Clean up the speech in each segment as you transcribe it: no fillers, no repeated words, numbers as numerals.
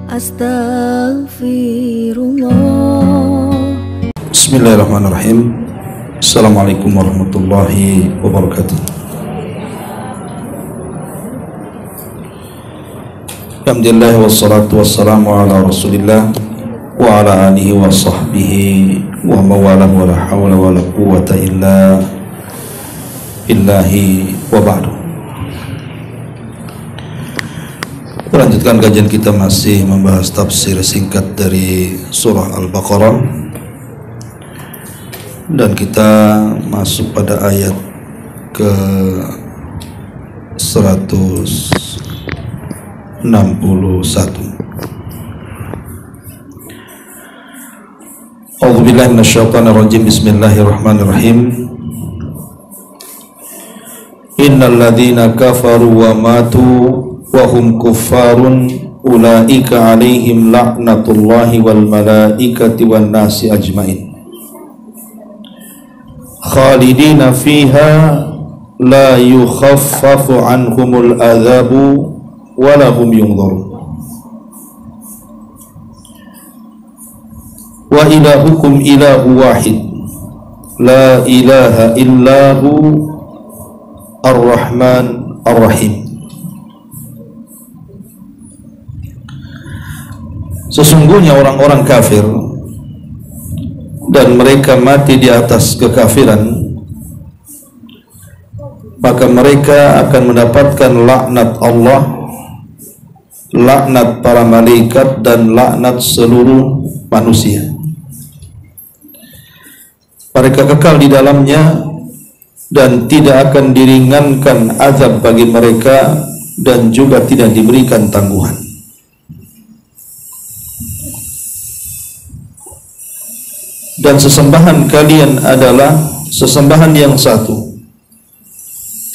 Astaghfirullah. Bismillahirrahmanirrahim. Assalamualaikum warahmatullahi wabarakatuh. Alhamdulillah wassalatu wassalamu ala rasulillah wa ala alihi wa sahbihi wa mawalah wa la hawla wa la quwwata illa billahi wa ba'du. Melanjutkan kajian kita masih membahas tafsir singkat dari surah Al-Baqarah, dan kita masuk pada ayat ke 161. A'udzubillahi minasyaitonirrajim. Bismillahirrahmanirrahim. Innal ladzina kafaru wa matu wa hum kuffarun ulaika 'alaihim la'natullahi wal malaikati wan nasi ajmain khalidina fiha la yukhaffafu anhumul adzabu wala hum yunzarun wa ilahukum ilahu wahid la ilaha illahu ar-rahman ar-rahim. Sesungguhnya orang-orang kafir dan mereka mati di atas kekafiran, maka mereka akan mendapatkan laknat Allah, laknat para malaikat, dan laknat seluruh manusia. Mereka kekal di dalamnya dan tidak akan diringankan azab bagi mereka, dan juga tidak diberikan tangguhan. Dan sesembahan kalian adalah sesembahan yang satu.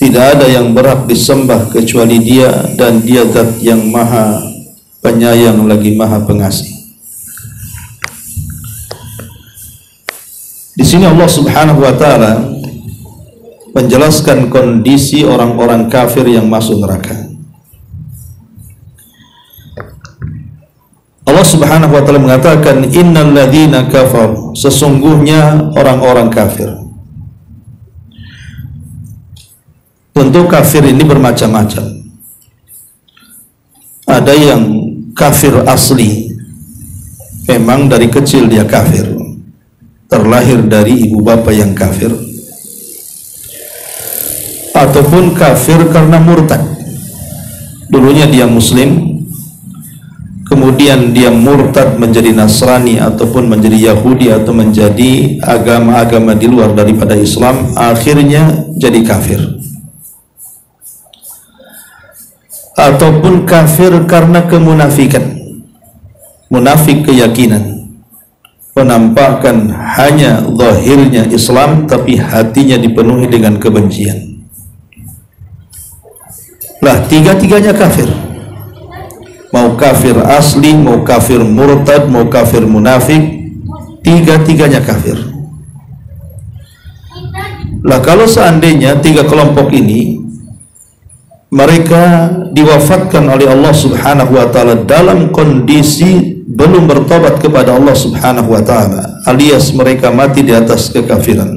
Tidak ada yang berhak disembah kecuali Dia, dan Dia Zat yang Maha Penyayang lagi Maha Pengasih. Di sini Allah Subhanahu wa taala menjelaskan kondisi orang-orang kafir yang masuk neraka. Allah Subhanahu wa taala mengatakan innal ladzina kafaru, sesungguhnya orang-orang kafir. Tentu kafir ini bermacam-macam. Ada yang kafir asli, memang dari kecil dia kafir, terlahir dari ibu bapa yang kafir, ataupun kafir karena murtad. Dulunya dia muslim, kemudian dia murtad menjadi Nasrani ataupun menjadi Yahudi atau menjadi agama-agama di luar daripada Islam, akhirnya jadi kafir. Ataupun kafir karena kemunafikan, munafik keyakinan, menampakkan hanya zahirnya Islam tapi hatinya dipenuhi dengan kebencian. Lah, tiga-tiganya kafir. Mau kafir asli, mau kafir murtad, mau kafir munafik, tiga-tiganya kafir. Lah, kalau seandainya tiga kelompok ini mereka diwafatkan oleh Allah Subhanahu wa taala dalam kondisi belum bertobat kepada Allah Subhanahu wa taala, alias mereka mati di atas kekafiran,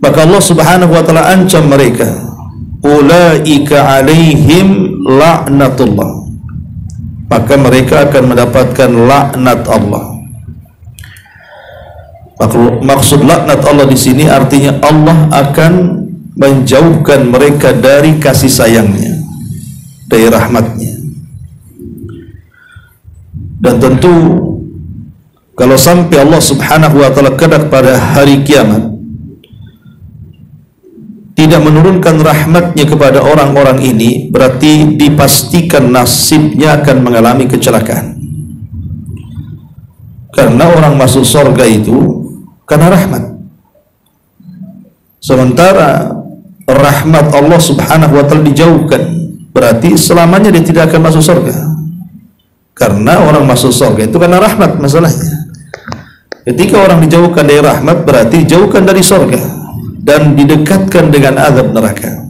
maka Allah Subhanahu wa taala ancam mereka, ulaika alaihim la'natullah, maka mereka akan mendapatkan laknat Allah. Maksud laknat Allah di sini artinya Allah akan menjauhkan mereka dari kasih sayangnya, dari rahmatnya. Dan tentu kalau sampai Allah Subhanahu wa taala kelak pada hari kiamat tidak menurunkan rahmatnya kepada orang-orang ini, berarti dipastikan nasibnya akan mengalami kecelakaan. Karena orang masuk surga itu karena rahmat, sementara rahmat Allah Subhanahu wa taala dijauhkan, berarti selamanya dia tidak akan masuk surga. Karena orang masuk surga itu karena rahmat masalahnya. Ketika orang dijauhkan dari rahmat, berarti dijauhkan dari surga dan didekatkan dengan azab neraka.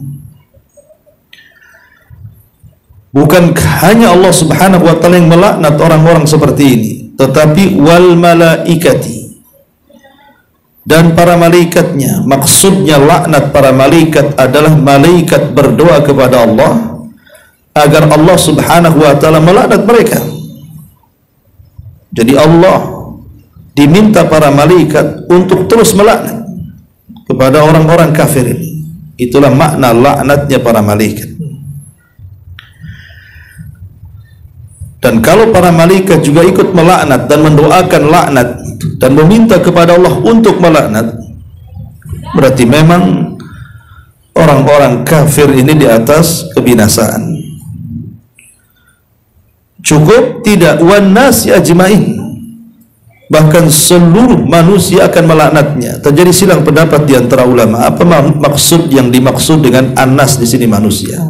Bukan hanya Allah Subhanahu wa taala yang melaknat orang-orang seperti ini, tetapi wal malaikati, dan para malaikatnya. Maksudnya laknat para malaikat adalah malaikat berdoa kepada Allah agar Allah Subhanahu wa taala melaknat mereka. Jadi Allah diminta para malaikat untuk terus melaknat kepada orang-orang kafir ini. Itulah makna laknatnya para malaikat. Dan kalau para malaikat juga ikut melaknat dan mendoakan laknat dan meminta kepada Allah untuk melaknat, berarti memang orang-orang kafir ini di atas kebinasaan. Cukup tidak, wan nasi ajmain, bahkan seluruh manusia akan melaknatnya. Terjadi silang pendapat di antara ulama, apa maksud yang dimaksud dengan anas di sini manusia.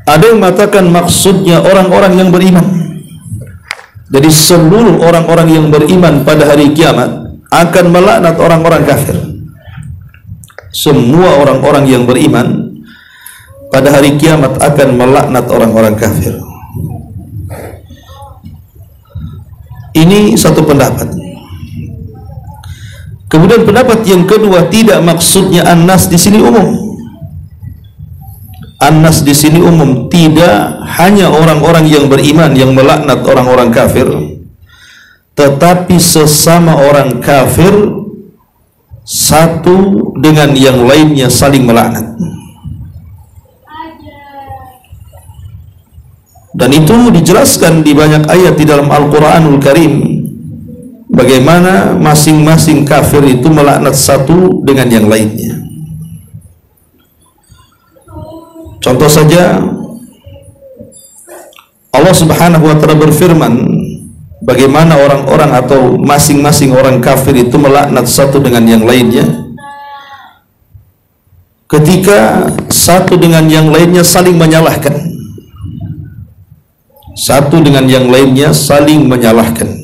Ada yang mengatakan maksudnya orang-orang yang beriman. Jadi seluruh orang-orang yang beriman pada hari kiamat akan melaknat orang-orang kafir. Semua orang-orang yang beriman pada hari kiamat akan melaknat orang-orang kafir. Ini satu pendapat. Kemudian pendapat yang kedua, tidak maksudnya an-nas di sini umum. An-nas di sini umum, tidak hanya orang-orang yang beriman yang melaknat orang-orang kafir, tetapi sesama orang kafir satu dengan yang lainnya saling melaknat. Dan itu dijelaskan di banyak ayat di dalam Al-Quranul Karim, bagaimana masing-masing kafir itu melaknat satu dengan yang lainnya. Contoh saja, Allah Subhanahu wa taala berfirman bagaimana orang-orang atau masing-masing orang kafir itu melaknat satu dengan yang lainnya ketika satu dengan yang lainnya saling menyalahkan. Satu dengan yang lainnya saling menyalahkan.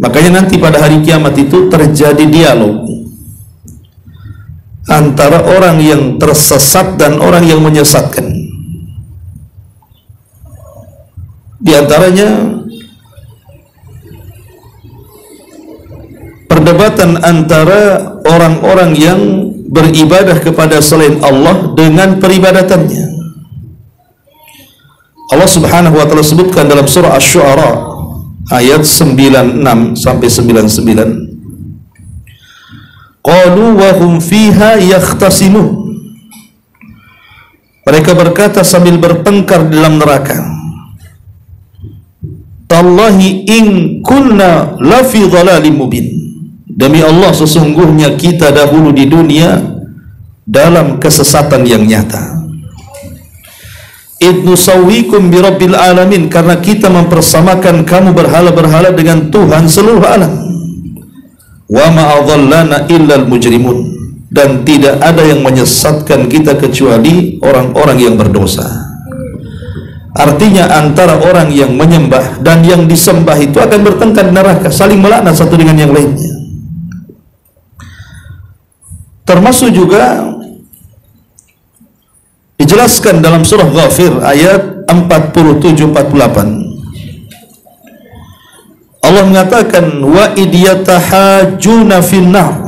Makanya nanti pada hari kiamat itu terjadi dialog antara orang yang tersesat dan orang yang menyesatkan. Di antaranya perdebatan antara orang-orang yang beribadah kepada selain Allah dengan peribadatannya. Allah Subhanahu wa taala sebutkan dalam surah Asy-Syu'ara ayat 96 sampai 99. Qalu wa hum fiha yakhtasimun. Mereka berkata sambil bertengkar di dalam neraka, Tallahi in kunna lafi dhalalim mubin. Demi Allah, sesungguhnya kita dahulu di dunia dalam kesesatan yang nyata. Idnu sawwikum bi rabbil alamin, karena kita mempersamakan kamu berhala-berhala dengan Tuhan seluruh alam. Wa ma adallana illal mujrimun, dan tidak ada yang menyesatkan kita kecuali orang-orang yang berdosa. Artinya antara orang yang menyembah dan yang disembah itu akan bertengkar di neraka, saling melaknat satu dengan yang lainnya. Termasuk juga dijelaskan dalam surah Ghafir ayat 47-48. Allah mengatakan wa idyatahajuna finnar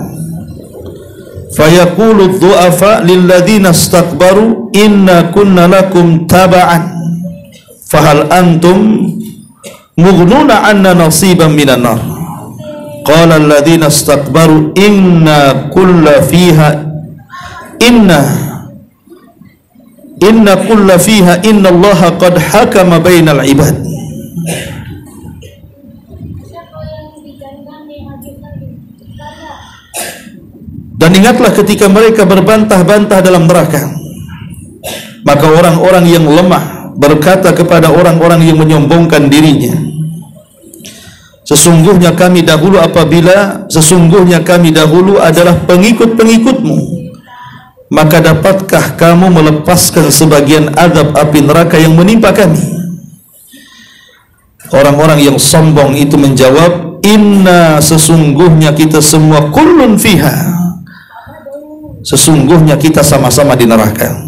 fayaqulu dhu'afa lilladhina istakbaru inna kunna lakum taba'an fahal antum mughnuna 'anna nasiban minan nar qala alladhina istakbaru inna kulla fiha inna Allaha qad hakama bainal ibad. Dan ingatlah ketika mereka berbantah-bantah dalam neraka, maka orang-orang yang lemah berkata kepada orang-orang yang menyombongkan dirinya, sesungguhnya kami dahulu adalah pengikut-pengikutmu, maka dapatkah kamu melepaskan sebagian azab api neraka yang menimpa kami? Orang-orang yang sombong itu menjawab, inna, sesungguhnya kita semua kullun fiha, sesungguhnya kita sama-sama di neraka,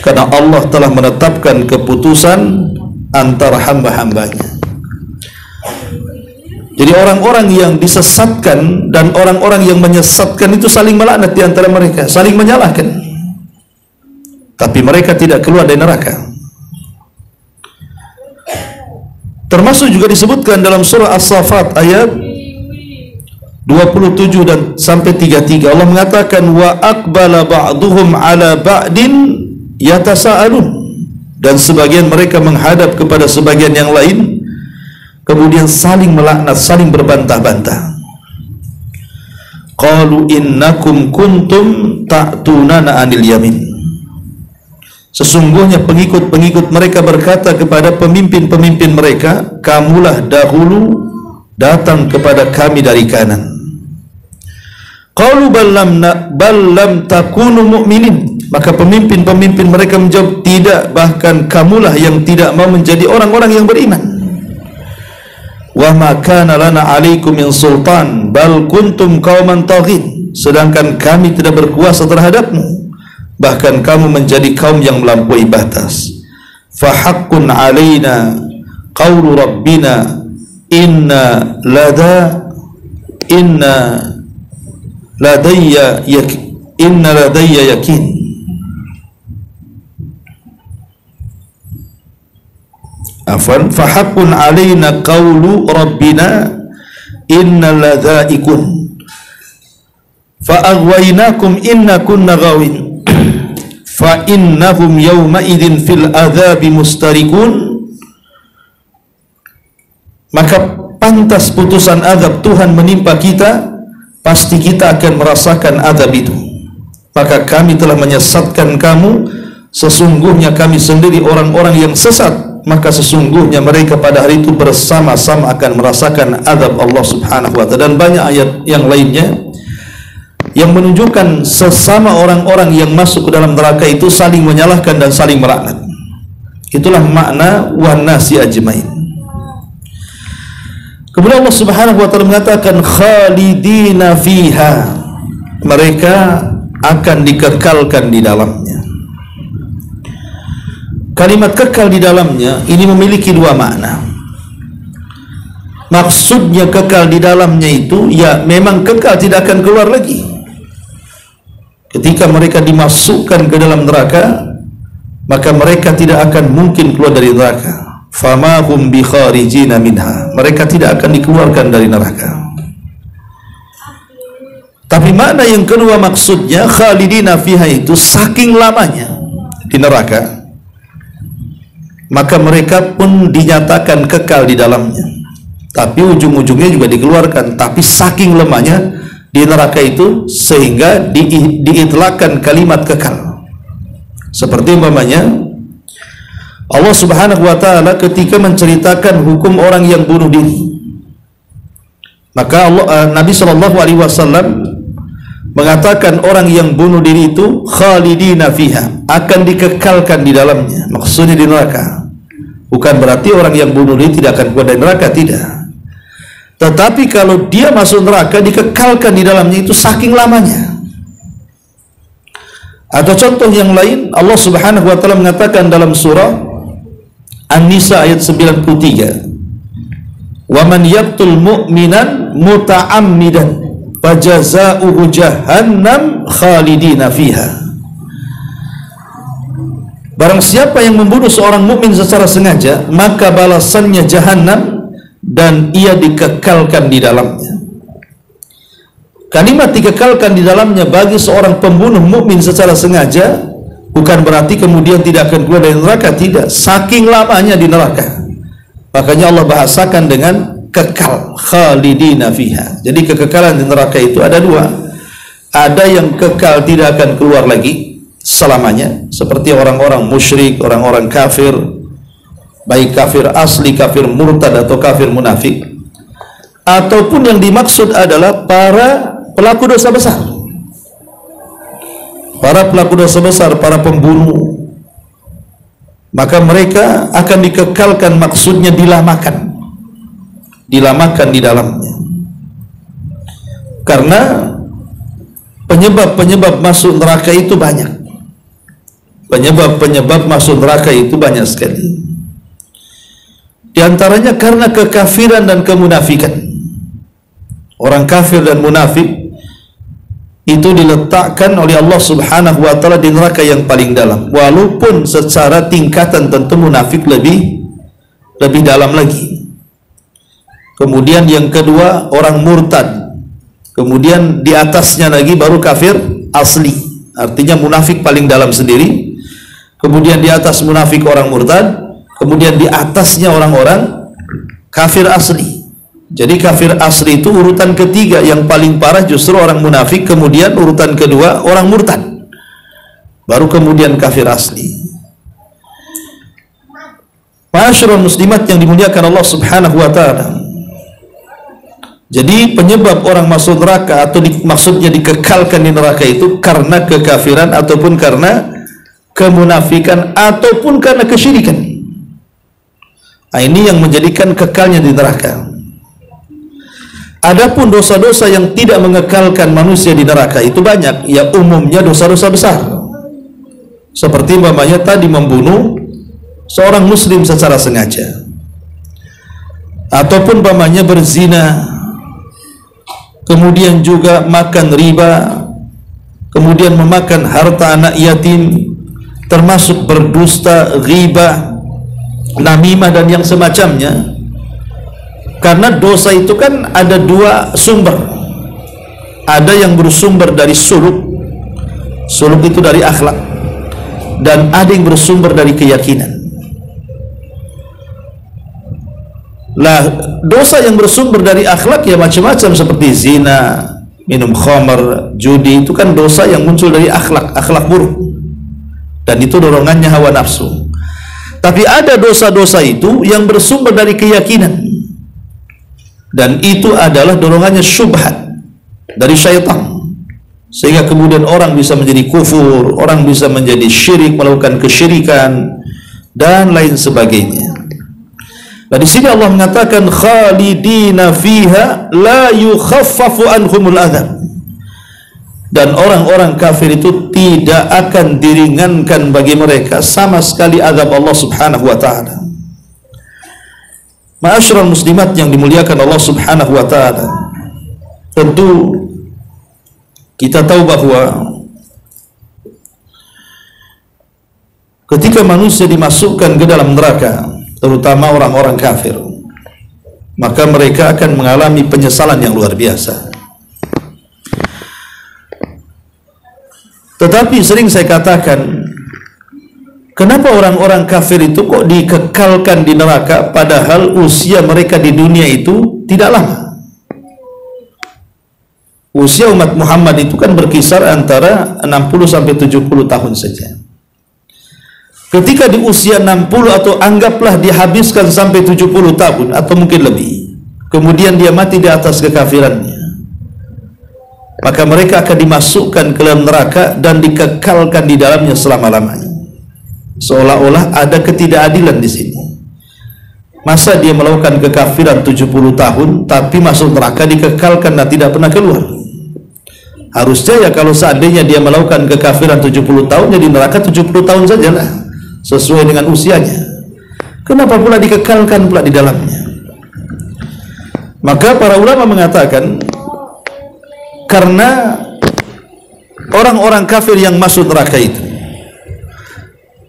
karena Allah telah menetapkan keputusan antara hamba-hambanya. Jadi orang-orang yang disesatkan dan orang-orang yang menyesatkan itu saling melaknat di antara mereka, saling menyalahkan, tapi mereka tidak keluar dari neraka. Termasuk juga disebutkan dalam surah As-Saffat ayat 27 dan sampai 33, Allah mengatakan wa aqbala ba'duhum ala ba'din yatasaalun, dan sebagian mereka menghadap kepada sebagian yang lain, kemudian saling melaknat, saling berbantah-bantah. Qalu innakum kuntum ta'tunana 'anil yamin. Sesungguhnya pengikut-pengikut mereka berkata kepada pemimpin-pemimpin mereka, kamulah dahulu datang kepada kami dari kanan. Qalu bal lam takunu mu'minin. Maka pemimpin-pemimpin mereka menjawab, tidak, bahkan kamulah yang tidak mau menjadi orang-orang yang beriman. Wa ma kana lana 'alaikum min sultan bal kuntum qauman taghin. Sedangkan kami tidak berkuasa terhadapmu, bahkan kamu menjadi kaum yang melampaui batas. Fa haqqun 'alaina qaulu rabbina inna ladayya yakin. Afwan, fa haqqun 'alaina qaulu rabbina inna ladhaikun fa aghwaynakum inna kunna ghawin fa innahum yawma idzin fil adzabi mustarikun. Maka pantas putusan azab Tuhan menimpa kita, pasti kita akan merasakan azab itu. Maka kami telah menyesatkan kamu, sesungguhnya kami sendiri orang-orang yang sesat, maka sesungguhnya mereka pada hari itu bersama-sama akan merasakan azab Allah Subhanahu wa ta'ala. Dan banyak ayat yang lainnya yang menunjukkan sesama orang-orang yang masuk ke dalam neraka itu saling menyalahkan dan saling melaknat. Itulah makna wan nasi ajmain. Kemudian Allah Subhanahu wa ta'ala mengatakan khalidina fiha, mereka akan dikekalkan di dalamnya. Kalimat kekal di dalamnya ini memiliki dua makna. Maksudnya kekal di dalamnya itu ya memang kekal, tidak akan keluar lagi. Ketika mereka dimasukkan ke dalam neraka, maka mereka tidak akan mungkin keluar dari neraka. Fama hum bi kharijina minha, mereka tidak akan dikeluarkan dari neraka. Tapi makna yang kedua maksudnya khalidina fiha itu saking lamanya di neraka, maka mereka pun dinyatakan kekal di dalamnya. Tapi ujung-ujungnya juga dikeluarkan. Tapi saking lemahnya di neraka itu sehingga diitlakkan kalimat kekal. Seperti umpamanya Allah Subhanahu wa ta'ala ketika menceritakan hukum orang yang bunuh diri, maka Nabi sallallahu alaihi wasallam mengatakan orang yang bunuh diri itu khalidina fiha, akan dikekalkan di dalamnya. Maksudnya di neraka. Bukan berarti orang yang bunuh diri tidak akan keluar dari neraka, tidak. Tetapi kalau dia masuk neraka dikekalkan di dalamnya itu saking lamanya. Atau contoh yang lain, Allah Subhanahu wa ta'ala mengatakan dalam surah An-Nisa ayat 93, wa man yaqtul mu'minan muta'ammidan fajaza'uhu jahannam khalidina fiha. Barang siapa yang membunuh seorang mukmin secara sengaja, maka balasannya jahanam dan ia dikekalkan di dalamnya. Kalimat dikekalkan di dalamnya bagi seorang pembunuh mukmin secara sengaja bukan berarti kemudian tidak akan keluar dari neraka, tidak. Saking lamanya di neraka, makanya Allah bahasakan dengan kekal, khalidina fiha. Jadi kekekalan di neraka itu ada dua. Ada yang kekal tidak akan keluar lagi selamanya, seperti orang-orang musyrik, orang-orang kafir, baik kafir asli, kafir murtad atau kafir munafik. Ataupun yang dimaksud adalah para pelaku dosa besar, para pelaku dosa besar, para pembunuh, maka mereka akan dikekalkan, maksudnya dilamakan di dalamnya. Karena penyebab-penyebab masuk neraka itu banyak. Penyebab-penyebab masuk neraka itu banyak sekali. Di antaranya karena kekafiran dan kemunafikan. Orang kafir dan munafik itu diletakkan oleh Allah Subhanahu wa taala di neraka yang paling dalam. Walaupun secara tingkatan tentu munafik lebih dalam lagi. Kemudian yang kedua orang murtad. Kemudian di atasnya lagi baru kafir asli. Artinya munafik paling dalam sendiri. Kemudian di atas munafik orang murtad. Kemudian di atasnya orang-orang kafir asli. Jadi kafir asli itu urutan ketiga, yang paling parah justru orang munafik. Kemudian urutan kedua orang murtad. Baru kemudian kafir asli. Ma'asyiral muslimat yang dimuliakan Allah Subhanahu wa taala. Jadi penyebab orang masuk neraka atau maksudnya dikekalkan di neraka itu karena kekafiran ataupun karena kemunafikan ataupun karena kesyirikan. Nah, ini yang menjadikan kekalnya di neraka. Adapun dosa-dosa yang tidak mengekalkan manusia di neraka itu banyak. Ya umumnya dosa-dosa besar. Seperti umpamanya tadi membunuh seorang muslim secara sengaja. Ataupun umpamanya berzina. Kemudian juga makan riba, kemudian memakan harta anak yatim, termasuk berdusta, ghibah, namimah dan yang semacamnya. Karena dosa itu kan ada dua sumber. Ada yang bersumber dari suluk. Suluk itu dari akhlak. Dan ada yang bersumber dari keyakinan. Lah, dosa yang bersumber dari akhlak ya macam-macam seperti zina, minum khamar, judi, itu kan dosa yang muncul dari akhlak buruk. Dan itu dorongannya hawa nafsu. Tapi ada dosa-dosa itu yang bersumber dari keyakinan. Dan itu adalah dorongannya syubhat dari syaitan. Sehingga kemudian orang bisa menjadi kufur, orang bisa menjadi syirik, melakukan kesyirikan dan lain sebagainya. Nah, di sini Allah mengatakan khalidina fiha la yukhaffafu anhumul adzab. Dan orang-orang kafir itu tidak akan diringankan bagi mereka sama sekali azab Allah Subhanahu wa taala. Ma'asyiral muslimat yang dimuliakan Allah Subhanahu wa taala. Tentu kita tahu bahwa ketika manusia dimasukkan ke dalam neraka, terutama orang-orang kafir, maka mereka akan mengalami penyesalan yang luar biasa. Tetapi sering saya katakan, kenapa orang-orang kafir itu kok dikekalkan di neraka padahal usia mereka di dunia itu tidak lama? Usia umat Muhammad itu kan berkisar antara 60 sampai 70 tahun saja. Ketika di usia 60 atau anggaplah dihabiskan sampai 70 tahun atau mungkin lebih, kemudian dia mati di atas kekafirannya, maka mereka akan dimasukkan ke dalam neraka dan dikekalkan di dalamnya selama-lamanya. Seolah-olah ada ketidakadilan di sini. Masa dia melakukan kekafiran 70 tahun tapi masuk neraka dikekalkan dan tidak pernah keluar? Harusnya ya kalau seandainya dia melakukan kekafiran 70 tahun, jadi neraka 70 tahun sajalah, sesuai dengan usianya. Kenapa pula dikekalkan pula di dalamnya? Maka para ulama mengatakan karena orang-orang kafir yang masuk neraka itu,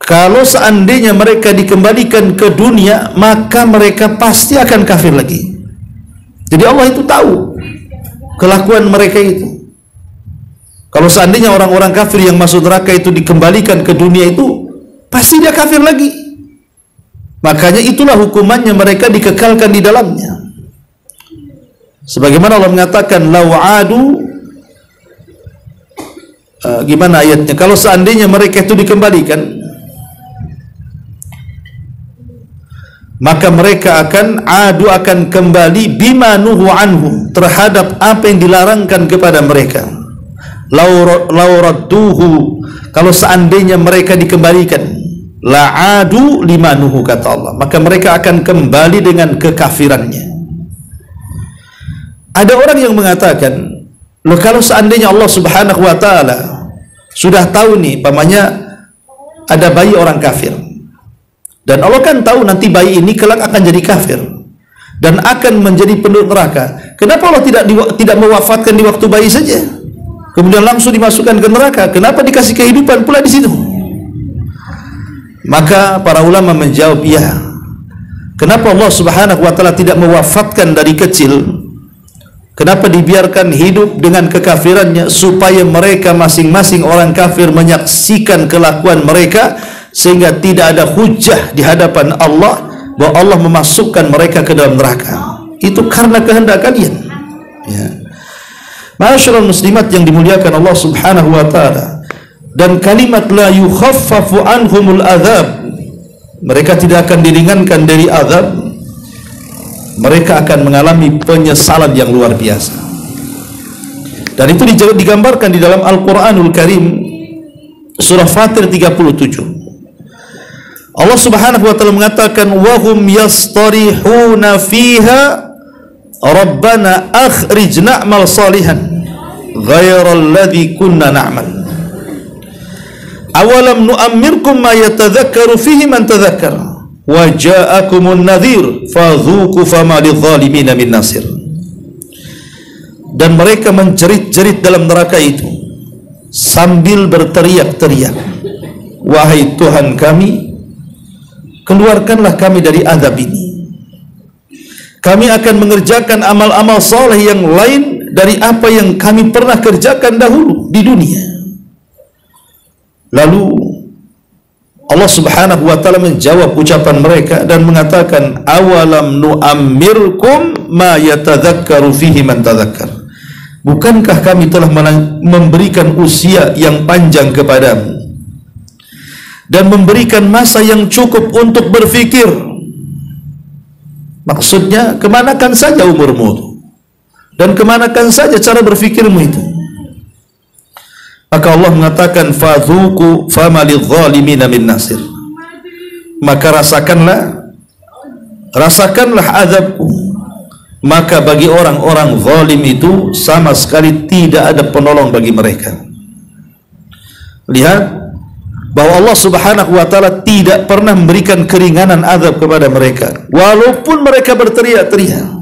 kalau seandainya mereka dikembalikan ke dunia, maka mereka pasti akan kafir lagi. Jadi Allah itu tahu kelakuan mereka itu. Kalau seandainya orang-orang kafir yang masuk neraka itu dikembalikan ke dunia itu, pasti dia kafir lagi. Makanya itulah hukumannya mereka dikekalkan di dalamnya. Sebagaimana Allah mengatakan law'adu, gimana ayatnya? Kalau seandainya mereka itu dikembalikan, maka mereka akan kembali bima nuhu anhu, terhadap apa yang dilarangkan kepada mereka. Lau radduhu, kalau seandainya mereka dikembalikan, la'adu limanuhu, kata Allah, maka mereka akan kembali dengan kekafirannya. Ada orang yang mengatakan Loh, kalau seandainya Allah Subhanahu wa taala sudah tahu nih, pamannya ada bayi orang kafir, dan Allah kan tahu nanti bayi ini kelak akan jadi kafir dan akan menjadi penduduk neraka. Kenapa Allah tidak mewafatkan di waktu bayi saja, kemudian langsung dimasukkan ke neraka? Kenapa dikasih kehidupan pula di situ? Maka para ulama menjawab, ya, kenapa Allah Subhanahu wa taala tidak mewafatkan dari kecil? Kenapa dibiarkan hidup dengan kekafirannya, supaya mereka masing-masing orang kafir menyaksikan kelakuan mereka, sehingga tidak ada hujah di hadapan Allah bahwa Allah memasukkan mereka ke dalam neraka. Itu karena kehendak kalian, ya. Ma'asyiral muslimat yang dimuliakan Allah Subhanahu wa taala, dan kalimat la yukhaffafu anhumul adzab, mereka tidak akan diringankan dari azab, mereka akan mengalami penyesalan yang luar biasa. Dan itu digambarkan di dalam Al-Quranul Karim, surah Fatir 37. Allah Subhanahu wa taala mengatakan, wa hum yastarihuna fiha rabbana akhrij na'mal salihan ghairal ladzi kunna na'mal awalam nu'ammirkum ma yatadhakkaru fihi man tadhakkara wa ja'akumun nadhir fadhuku fama lidh-dhalimin min nasir. Dan mereka menjerit-jerit dalam neraka itu sambil berteriak-teriak, wahai Tuhan kami, keluarkanlah kami dari azab ini. Kami akan mengerjakan amal-amal saleh yang lain dari apa yang kami pernah kerjakan dahulu di dunia. Lalu Allah Subhanahu wa taala menjawab ucapan mereka dan mengatakan, awalam nu'ammirkum ma yatadhakkaru fihi man tadhakkar. Bukankah kami telah memberikan usia yang panjang kepadamu dan memberikan masa yang cukup untuk berfikir? Maksudnya, kemanakan saja umurmu dan kemanakan saja cara berfikirmu itu? Maka Allah mengatakan, fadhuku fama lidh-dhalimin min nasir. Maka rasakanlah azabku, maka bagi orang-orang zalim itu sama sekali tidak ada penolong bagi mereka. Lihat bahwa Allah Subhanahu wa taala tidak pernah memberikan keringanan azab kepada mereka, walaupun mereka berteriak-teriak.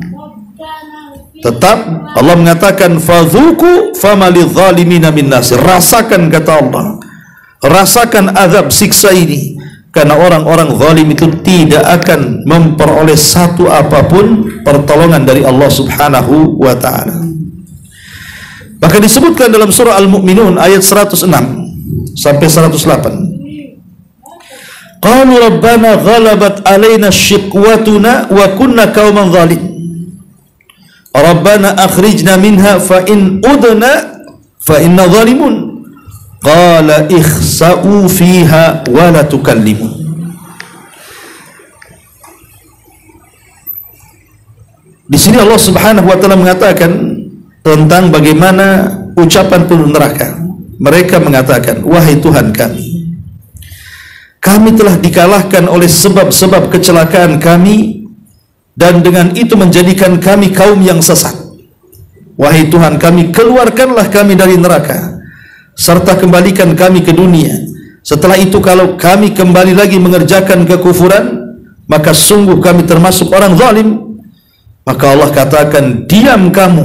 Tetap Allah mengatakan, fadhuku fama lidh-dhalimin min nasir. Rasakan, kata Allah, rasakan azab siksa ini, karena orang-orang zalim itu tidak akan memperoleh satu apapun pertolongan dari Allah Subhanahu wa taala. Bahkan disebutkan dalam surah Al-Mu'minun ayat 106 sampai 108. Qalu rabbana ghalabat alaina shiqwatuna wa kunna qauman zalim. Rabbana akhrijna minha fa in udna fa inna zalimun. Qala ikhsa'u fiha wa la tukallimun. Di sini Allah Subhanahu wa taala mengatakan tentang bagaimana ucapan penduduk neraka. Mereka mengatakan, wahai Tuhan kami, kami telah dikalahkan oleh sebab-sebab kecelakaan kami, dan dengan itu menjadikan kami kaum yang sesat. Wahai Tuhan kami, keluarkanlah kami dari neraka, serta kembalikan kami ke dunia. Setelah itu kalau kami kembali lagi mengerjakan kekufuran, maka sungguh kami termasuk orang zalim. Maka Allah katakan, diam kamu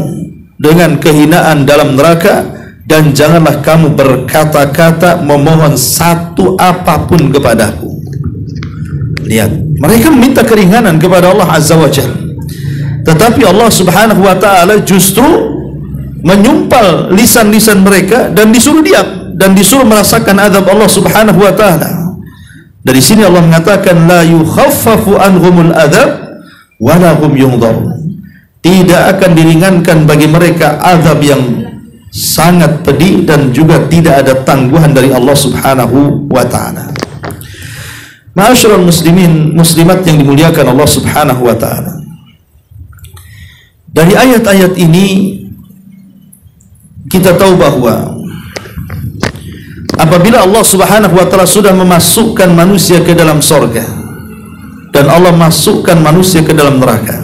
dengan kehinaan dalam neraka, dan janganlah kamu berkata-kata memohon satu apapun kepadaku. Lihat, mereka meminta keringanan kepada Allah Azza wa Jalla, tetapi Allah Subhanahu wa taala justru menyumpal lisan-lisan mereka dan disuruh diam dan disuruh merasakan azab Allah Subhanahu wa taala. Dari sini Allah mengatakan, la yukhaffafu anhumul adzab wa la hum yunzarun. Tidak akan diringankan bagi mereka azab yang sangat pedih, dan juga tidak ada tangguhan dari Allah Subhanahu wa taala. Ma'asyiral muslimin muslimat yang dimuliakan Allah Subhanahu wa taala, dari ayat-ayat ini kita tahu bahwa apabila Allah Subhanahu wa taala sudah memasukkan manusia ke dalam surga dan Allah masukkan manusia ke dalam neraka,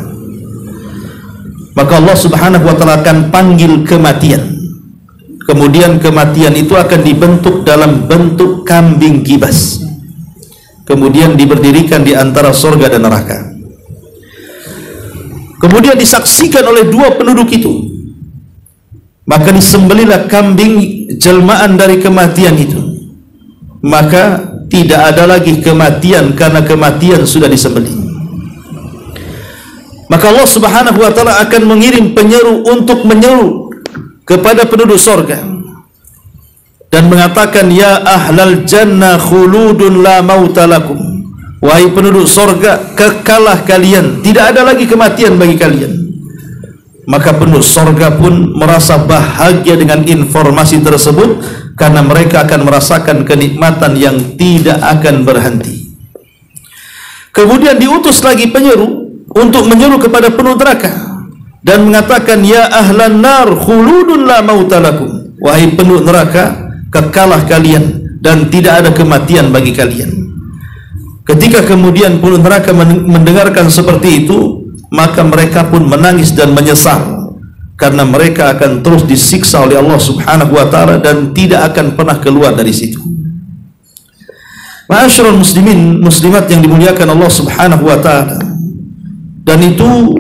maka Allah Subhanahu wa taala akan panggil kematian. kemudian kematian itu akan dibentuk dalam bentuk kambing kibas, kemudian diberdirikan di antara surga dan neraka. Kemudian disaksikan oleh dua penduduk itu, maka disembelilah kambing jelmaan dari kematian itu, maka tidak ada lagi kematian karena kematian sudah disembelih. Maka Allah Subhanahu wa taala akan mengirim penyeru untuk menyeru kepada penduduk surga dan mengatakan, ya ahlal jannah khuludun la mauta lakum, wahai penduduk surga, kekalah kalian, tidak ada lagi kematian bagi kalian. Maka penduduk surga pun merasa bahagia dengan informasi tersebut, karena mereka akan merasakan kenikmatan yang tidak akan berhenti. Kemudian diutus lagi penyeru untuk menyeru kepada penduduk neraka dan mengatakan, ya ahlan nar khuludun la mauta lakum, wahai penduduk neraka, kekalah kalian dan tidak ada kematian bagi kalian. Ketika kemudian penduduk neraka mendengarkan seperti itu, maka mereka pun menangis dan menyesal, karena mereka akan terus disiksa oleh Allah Subhanahu wa taala dan tidak akan pernah keluar dari situ. Ma'asyiral muslimin muslimat yang dimuliakan Allah Subhanahu wa taala, dan itu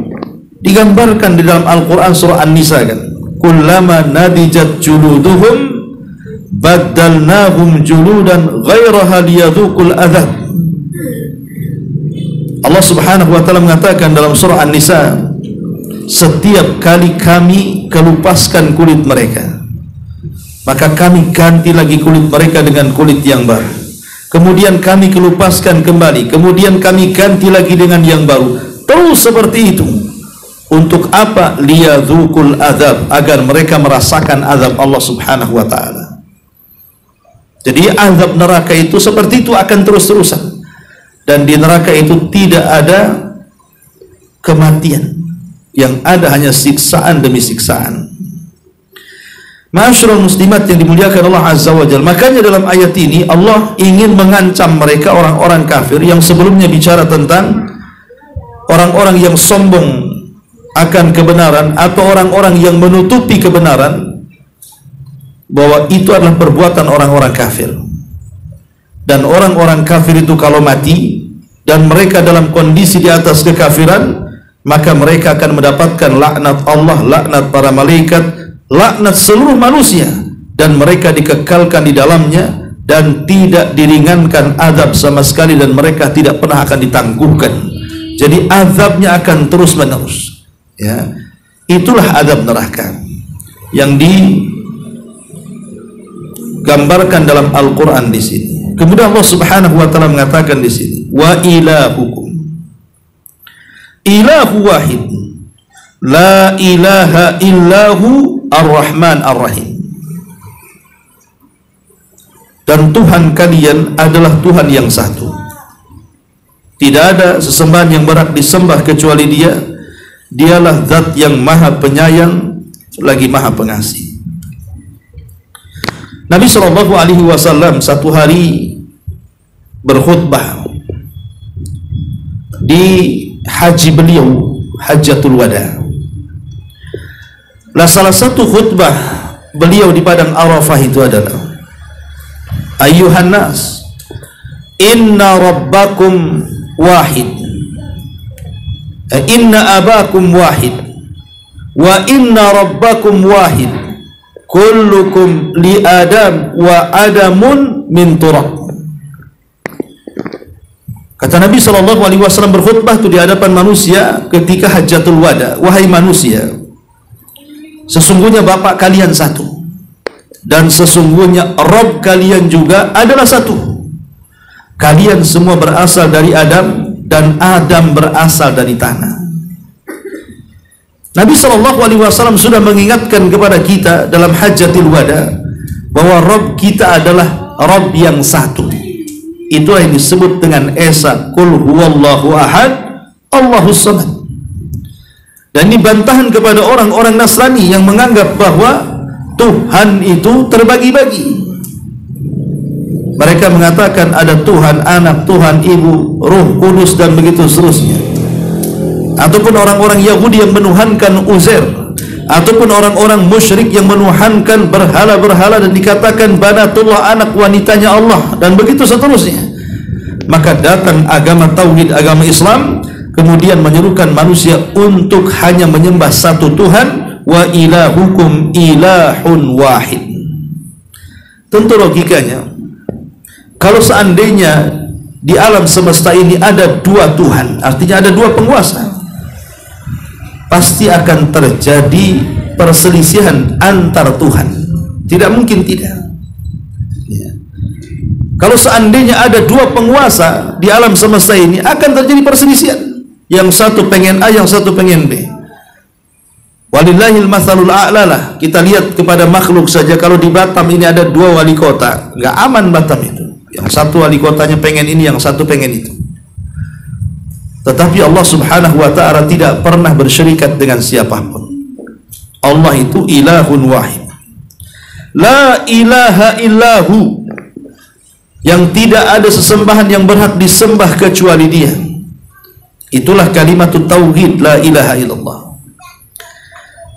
digambarkan di dalam Al-Quran surah An-Nisa kan, kullama nadijat juluduhum baddalnahum juludan ghairaha liyadhuqul adzab. Allah Subhanahu wa taala mengatakan dalam surah An-Nisa, setiap kali kami kelupaskan kulit mereka, maka kami ganti lagi kulit mereka dengan kulit yang baru, kemudian kami kelupaskan kembali, kemudian kami ganti lagi dengan yang baru. Terus seperti itu. Untuk apa? Liyadzuqul adzab, agar mereka merasakan azab Allah Subhanahu wa taala. Jadi azab neraka itu seperti itu, akan terus-terusan. Dan di neraka itu tidak ada kematian, yang ada hanya siksaan demi siksaan. Ma'asyiral muslimat yang dimuliakan Allah Azza wa Jalla, makanya dalam ayat ini Allah ingin mengancam mereka, orang-orang kafir yang sebelumnya bicara tentang orang-orang yang sombong akan kebenaran atau orang-orang yang menutupi kebenaran, bahwa itu adalah perbuatan orang-orang kafir. Dan orang-orang kafir itu kalau mati dan mereka dalam kondisi di atas kekafiran, maka mereka akan mendapatkan laknat Allah, laknat para malaikat, laknat seluruh manusia, dan mereka dikekalkan di dalamnya dan tidak diringankan azab sama sekali, dan mereka tidak pernah akan ditangguhkan. Jadi azabnya akan terus menerus. Ya, itulah azab neraka yang digambarkan dalam Al-Quran di sini. Kemudian Allah Subhanahu wa taala mengatakan di sini, wa ilahukum ilahu wahid la ilaha illahu ar-Rahman ar-Rahim. Dan Tuhan kalian adalah Tuhan yang satu. Tidak ada sesembahan yang berhak disembah kecuali Dia. Dialah zat yang maha penyayang lagi maha pengasih. Nabi SAW satu hari berkhutbah di haji beliau, Hajjatul Wada. Nah, salah satu khutbah beliau di padang Arafah itu adalah, ayyuhan nas, inna rabbakum wahid, inna abakum wahid, wa inna rabbakum wahid, kullukum li adam wa adamun min turab. Kata Nabi SAW berkhutbah itu di hadapan manusia ketika Hajjatul Wada, wahai manusia, sesungguhnya Bapak kalian satu, dan sesungguhnya Rabb kalian juga adalah satu. Kalian semua berasal dari Adam, dan Adam berasal dari tanah. Nabi SAW sudah mengingatkan kepada kita dalam Hajjatul Wada bahwa Rabb kita adalah Rabb yang satu. Itu yang disebut dengan Esa, Qul huwallahu ahad, Allahus samad. Dan ini bantahan kepada orang-orang Nasrani yang menganggap bahwa Tuhan itu terbagi-bagi. Mereka mengatakan ada Tuhan Anak, Tuhan Ibu, Ruh Kudus, dan begitu seterusnya. Ataupun orang-orang Yahudi yang menuhankan Uzair, ataupun orang-orang musyrik yang menuhankan berhala-berhala dan dikatakan banatullah, anak wanitanya Allah, dan begitu seterusnya. Maka datang agama tauhid, agama Islam, kemudian menyerukan manusia untuk hanya menyembah satu Tuhan, wa ilahukum ilahun wahid. Tentu logikanya, kalau seandainya di alam semesta ini ada dua Tuhan, artinya ada dua penguasa, pasti akan terjadi perselisihan antar Tuhan. Tidak mungkin tidak. Ya. Kalau seandainya ada dua penguasa di alam semesta ini, akan terjadi perselisihan. Yang satu pengen A, yang satu pengen B. Walillahil matsalul a'la lah. Kita lihat kepada makhluk saja, kalau di Batam ini ada dua wali kota, nggak aman Batam itu. Yang satu wali kotanya pengen ini, yang satu pengen itu. Tetapi Allah subhanahu wa ta'ala tidak pernah bersyirikat dengan siapapun. Allah itu ilahun wahid, la ilaha illahu, yang tidak ada sesembahan yang berhak disembah kecuali Dia. Itulah kalimat tauhid, la ilaha illallah.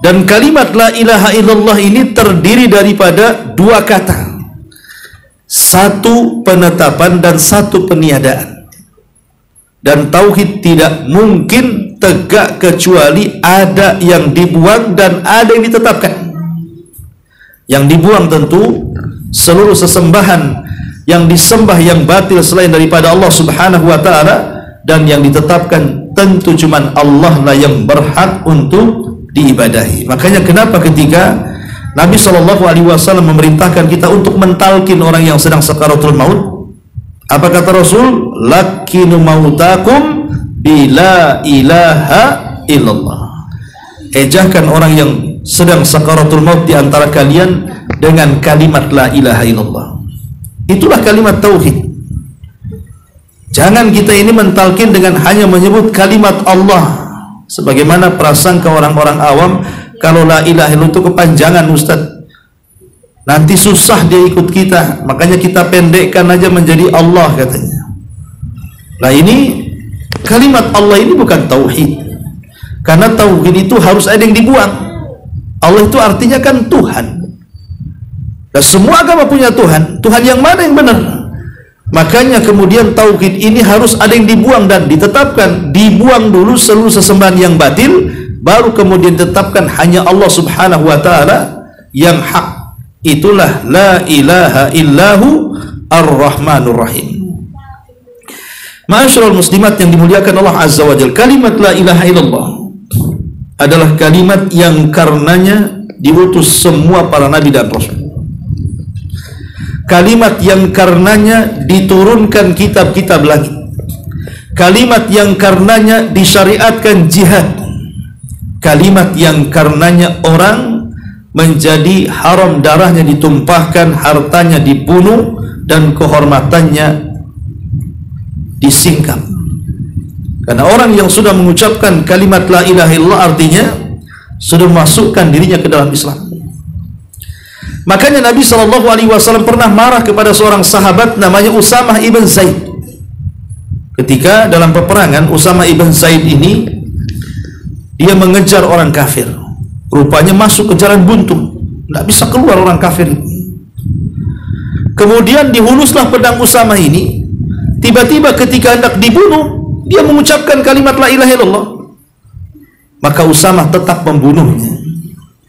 Dan kalimat la ilaha illallah ini terdiri daripada dua kata, satu penetapan dan satu peniadaan. Dan tauhid tidak mungkin tegak kecuali ada yang dibuang dan ada yang ditetapkan. Yang dibuang tentu seluruh sesembahan yang disembah yang batil selain daripada Allah subhanahu wa ta'ala, dan yang ditetapkan tentu cuman Allah lah yang berhak untuk diibadahi. Makanya kenapa ketika Nabi SAW memerintahkan kita untuk mentalkin orang yang sedang sakaratul maut, apa kata Rasul? Lakinu mautakum bila ilaha illallah. Ejahkan orang yang sedang sakaratul maut di antara kalian dengan kalimat la ilaha illallah. Itulah kalimat tauhid. Jangan kita ini mentalkin dengan hanya menyebut kalimat Allah, sebagaimana prasangka orang-orang awam, kalau la ilaha illallah itu kepanjangan Ustaz, nanti susah dia ikut kita, makanya kita pendekkan aja menjadi Allah katanya. Nah ini kalimat Allah ini bukan tauhid, karena tauhid itu harus ada yang dibuang. Allah itu artinya kan Tuhan. Dan semua agama punya Tuhan. Tuhan yang mana yang benar? Makanya kemudian tauhid ini harus ada yang dibuang dan ditetapkan. Dibuang dulu seluruh sesembahan yang batil, baru kemudian ditetapkan hanya Allah subhanahu wa ta'ala yang hak. Itulah la ilaha illahu ar-rahmanur rahim. Ma'asyiral muslimat yang dimuliakan Allah azza wa jalla, kalimat la ilaha illallah adalah kalimat yang karenanya diutus semua para nabi dan rasul. Kalimat yang karenanya diturunkan kitab-kitab langit. Kalimat yang karenanya disyariatkan jihad. Kalimat yang karenanya orang menjadi haram darahnya ditumpahkan, hartanya dibunuh, dan kehormatannya disingkap. Karena orang yang sudah mengucapkan kalimat la ilaha illallah artinya sudah memasukkan dirinya ke dalam Islam. Makanya Nabi SAW pernah marah kepada seorang sahabat namanya Usamah ibn Zaid. Ketika dalam peperangan, Usamah ibn Zaid ini dia mengejar orang kafir. Rupanya masuk ke jalan buntu, tidak bisa keluar orang kafir. Kemudian dihuluslah pedang Usamah ini. Tiba-tiba ketika hendak dibunuh, dia mengucapkan kalimat la ilaha illallah. Maka Usamah tetap membunuhnya,